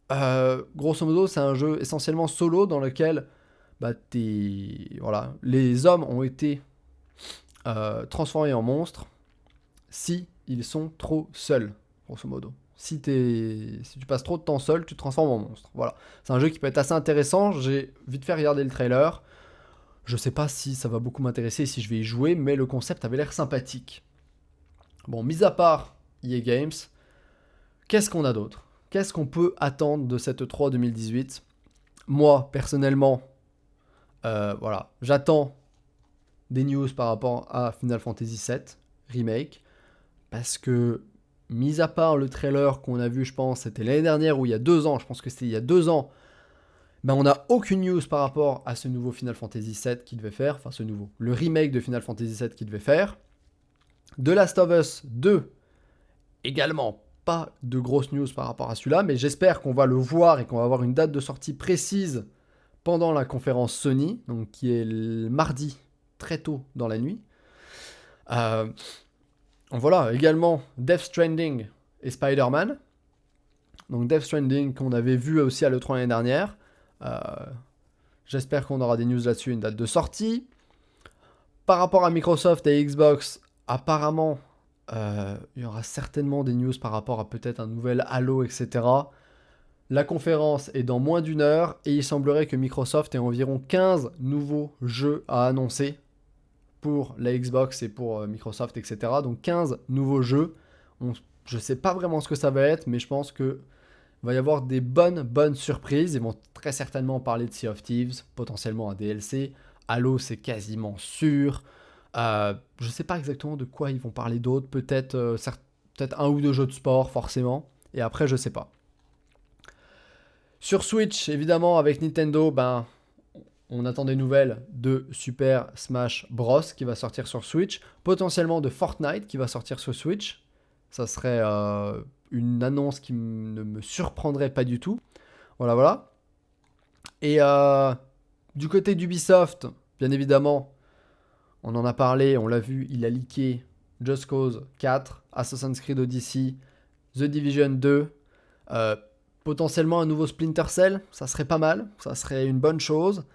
Grosso modo, c'est un jeu essentiellement solo dans lequel bah, voilà, les hommes ont été transformés en monstres si ils sont trop seuls, grosso modo. Si tu passes trop de temps seul, tu te transformes en monstre. Voilà. C'est un jeu qui peut être assez intéressant. J'ai vite fait regarder le trailer. Je sais pas si ça va beaucoup m'intéresser, si je vais y jouer, mais le concept avait l'air sympathique. Bon, mis à part EA Games, qu'est-ce qu'on a d'autre? Qu'est-ce qu'on peut attendre de cette E3 2018? Moi, personnellement, voilà, j'attends des news par rapport à Final Fantasy VII Remake, parce que, mis à part le trailer qu'on a vu, je pense, c'était l'année dernière ou il y a 2 ans, je pense que c'était il y a 2 ans, ben on n'a aucune news par rapport à ce nouveau Final Fantasy VII qu'il devait faire, enfin le remake de Final Fantasy VII qu'il devait faire. The Last of Us 2, également pas de grosses news par rapport à celui-là, mais j'espère qu'on va le voir et qu'on va avoir une date de sortie précise pendant la conférence Sony, donc qui est le mardi très tôt dans la nuit. Voilà, également Death Stranding et Spider-Man. Donc Death Stranding qu'on avait vu aussi à l'E3 l'année dernière. J'espère qu'on aura des news là-dessus, une date de sortie. Par rapport à Microsoft et Xbox, apparemment, il y aura certainement des news par rapport à peut-être un nouvel Halo, etc. La conférence est dans moins d'1 heure et il semblerait que Microsoft ait environ 15 nouveaux jeux à annoncer pour la Xbox et pour Microsoft, etc. Donc 15 nouveaux jeux. Je sais pas vraiment ce que ça va être, mais je pense que il va y avoir des bonnes surprises. Ils vont très certainement parler de Sea of Thieves, potentiellement un DLC. Halo, c'est quasiment sûr. Je ne sais pas exactement de quoi ils vont parler d'autre. Peut-être un ou deux jeux de sport, forcément. Et après, je sais pas. Sur Switch, évidemment, avec Nintendo, ben, on attend des nouvelles de Super Smash Bros. Qui va sortir sur Switch. Potentiellement de Fortnite qui va sortir sur Switch. Ça serait une annonce qui ne me surprendrait pas du tout. Voilà. Et du côté d'Ubisoft, bien évidemment, on en a parlé, on l'a vu, il a leaké Just Cause 4, Assassin's Creed Odyssey, The Division 2, potentiellement un nouveau Splinter Cell, ça serait pas mal, ça serait une bonne chose.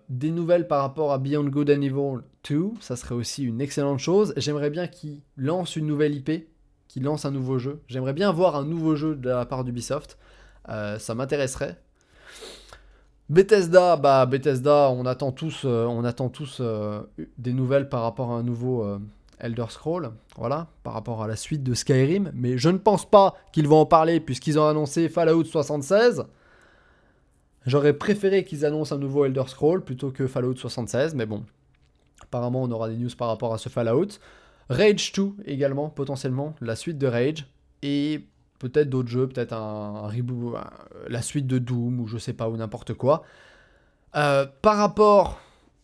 Des nouvelles par rapport à Beyond Good and Evil 2, ça serait aussi une excellente chose. J'aimerais bien qu'ils lancent une nouvelle IP, qu'ils lancent un nouveau jeu. J'aimerais bien voir un nouveau jeu de la part d'Ubisoft, ça m'intéresserait. Bethesda, on attend tous des nouvelles par rapport à un nouveau Elder Scrolls, voilà, par rapport à la suite de Skyrim, mais je ne pense pas qu'ils vont en parler puisqu'ils ont annoncé Fallout 76. J'aurais préféré qu'ils annoncent un nouveau Elder Scrolls plutôt que Fallout 76, mais bon, apparemment on aura des news par rapport à ce Fallout. Rage 2 également, potentiellement, la suite de Rage, et peut-être d'autres jeux, peut-être un reboot, la suite de Doom, ou je sais pas, ou n'importe quoi. Par rapport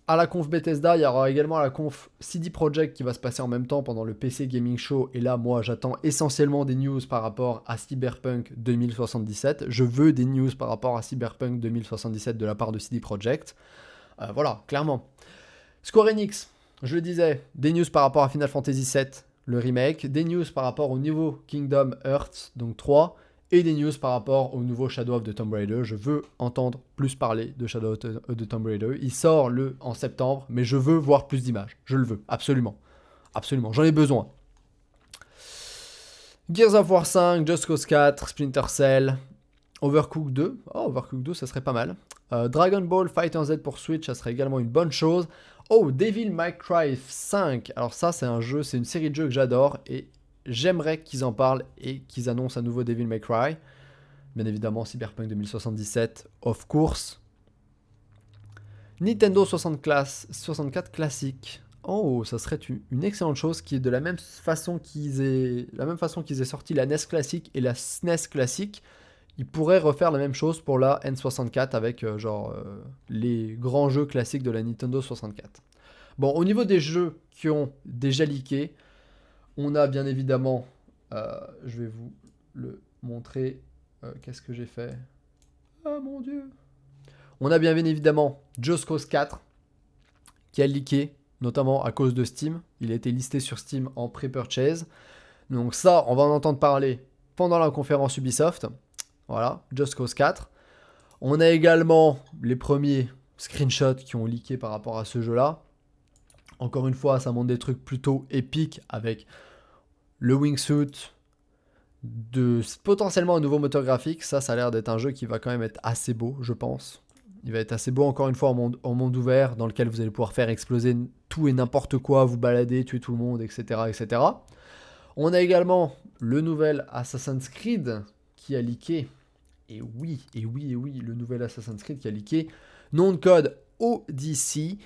à la conf Bethesda, il y aura également la conf CD Projekt qui va se passer en même temps pendant le PC Gaming Show, et là, moi, j'attends essentiellement des news par rapport à Cyberpunk 2077. Je veux des news par rapport à Cyberpunk 2077 de la part de CD Projekt. Voilà, clairement. Square Enix, je le disais, des news par rapport à Final Fantasy VII, le remake, des news par rapport au nouveau Kingdom Hearts, donc 3, et des news par rapport au nouveau Shadow of the Tomb Raider. Je veux entendre plus parler de Shadow of the Tomb Raider. Il sort en septembre, mais je veux voir plus d'images. Je le veux, absolument. Absolument, j'en ai besoin. Gears of War 5, Just Cause 4, Splinter Cell, Overcooked 2. Oh, Overcooked 2, ça serait pas mal. Dragon Ball FighterZ pour Switch, ça serait également une bonne chose. Oh, Devil May Cry 5. Alors ça, c'est une série de jeux que j'adore et j'aimerais qu'ils en parlent et qu'ils annoncent un nouveau Devil May Cry. Bien évidemment, Cyberpunk 2077, of course. Nintendo 64 classique. Oh, ça serait une excellente chose qui est de la même façon qu'ils aient sorti la NES classique et la SNES classique. Ils pourraient refaire la même chose pour la N64 avec les grands jeux classiques de la Nintendo 64. Bon, au niveau des jeux qui ont déjà leaké, on a bien évidemment, je vais vous le montrer, qu'est-ce que j'ai fait ? Ah mon dieu. On a bien évidemment Just Cause 4 qui a leaké, notamment à cause de Steam. Il a été listé sur Steam en pré-purchase. Donc ça, on va en entendre parler pendant la conférence Ubisoft. Voilà, Just Cause 4. On a également les premiers screenshots qui ont leaké par rapport à ce jeu-là. Encore une fois, ça montre des trucs plutôt épiques avec le wingsuit, potentiellement un nouveau moteur graphique. Ça a l'air d'être un jeu qui va quand même être assez beau, je pense. Il va être assez beau, encore une fois, en monde ouvert, dans lequel vous allez pouvoir faire exploser tout et n'importe quoi, vous balader, tuer tout le monde, etc., etc. On a également le nouvel Assassin's Creed qui a leaké. Et oui, le nouvel Assassin's Creed qui a leaké. Nom de code Odyssey,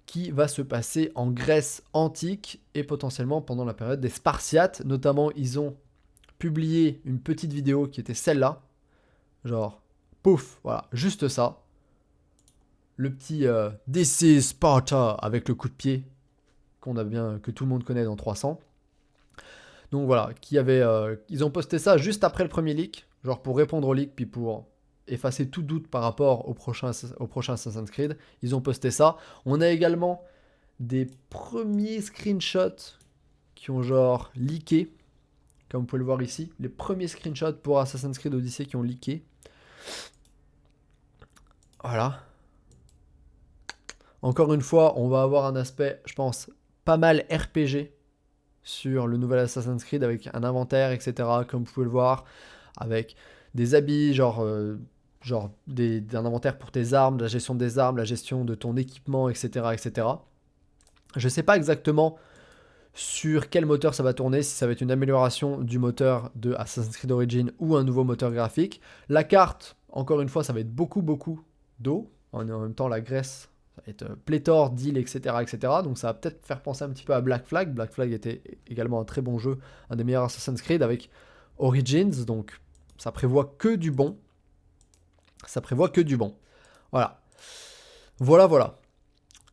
qui va se passer en Grèce antique et potentiellement pendant la période des Spartiates. Notamment, ils ont publié une petite vidéo qui était celle-là. Genre, pouf, voilà, juste ça. Le petit This is Sparta avec le coup de pied que tout le monde connaît dans 300. Donc voilà, ils ont posté ça juste après le premier leak, genre pour répondre au leak puis pour effacer tout doute par rapport au prochain Assassin's Creed. Ils ont posté ça. On a également des premiers screenshots qui ont genre leaké, comme vous pouvez le voir ici. Les premiers screenshots pour Assassin's Creed Odyssey qui ont leaké. Voilà. Encore une fois, on va avoir un aspect, je pense, pas mal RPG sur le nouvel Assassin's Creed avec un inventaire, etc. Comme vous pouvez le voir, avec des habits, genre un inventaire pour tes armes, la gestion des armes, la gestion de ton équipement, etc. etc. Je ne sais pas exactement sur quel moteur ça va tourner, si ça va être une amélioration du moteur de Assassin's Creed Origins ou un nouveau moteur graphique. La carte, encore une fois, ça va être beaucoup d'eau. En même temps, la Grèce, ça va être pléthore d'îles, etc., etc. Donc ça va peut-être faire penser un petit peu à Black Flag. Black Flag était également un très bon jeu, un des meilleurs Assassin's Creed avec Origins. Donc ça prévoit que du bon. Voilà.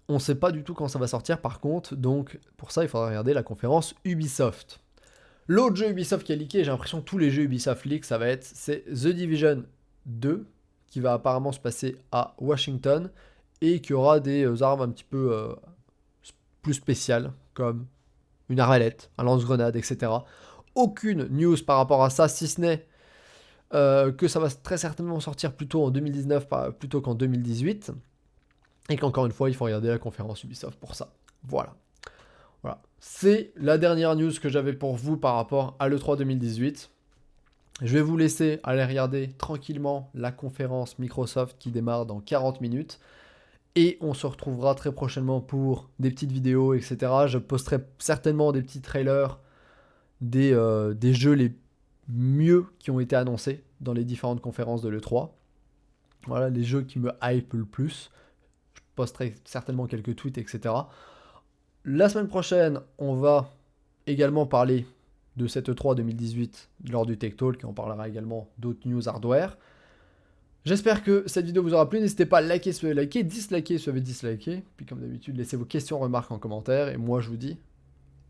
On ne sait pas du tout quand ça va sortir par contre. Donc pour ça, il faudra regarder la conférence Ubisoft. L'autre jeu Ubisoft qui a leaké, j'ai l'impression que tous les jeux Ubisoft leak, c'est The Division 2, qui va apparemment se passer à Washington, et qui aura des armes un petit peu plus spéciales, comme une arbalète, un lance-grenade, etc. Aucune news par rapport à ça, si ce n'est que ça va très certainement sortir plutôt en 2019 plutôt qu'en 2018, et qu'encore une fois, il faut regarder la conférence Ubisoft pour ça. Voilà. C'est la dernière news que j'avais pour vous par rapport à l'E3 2018. Je vais vous laisser aller regarder tranquillement la conférence Microsoft qui démarre dans 40 minutes. Et on se retrouvera très prochainement pour des petites vidéos, etc. Je posterai certainement des petits trailers des jeux les mieux qui ont été annoncés dans les différentes conférences de l'E3. Voilà, les jeux qui me hype le plus. Je posterai certainement quelques tweets, etc. La semaine prochaine, on va également parler de cette E3 2018 lors du Tech Talk, et on parlera également d'autres news hardware. J'espère que cette vidéo vous aura plu. N'hésitez pas à liker si vous avez liké, disliker si vous avez disliké. Puis comme d'habitude, laissez vos questions, remarques en commentaire. Et moi, je vous dis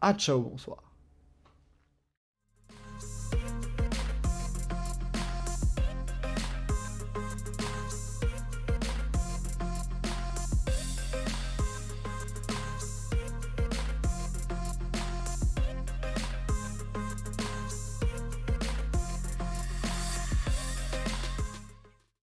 à ciao, bonsoir.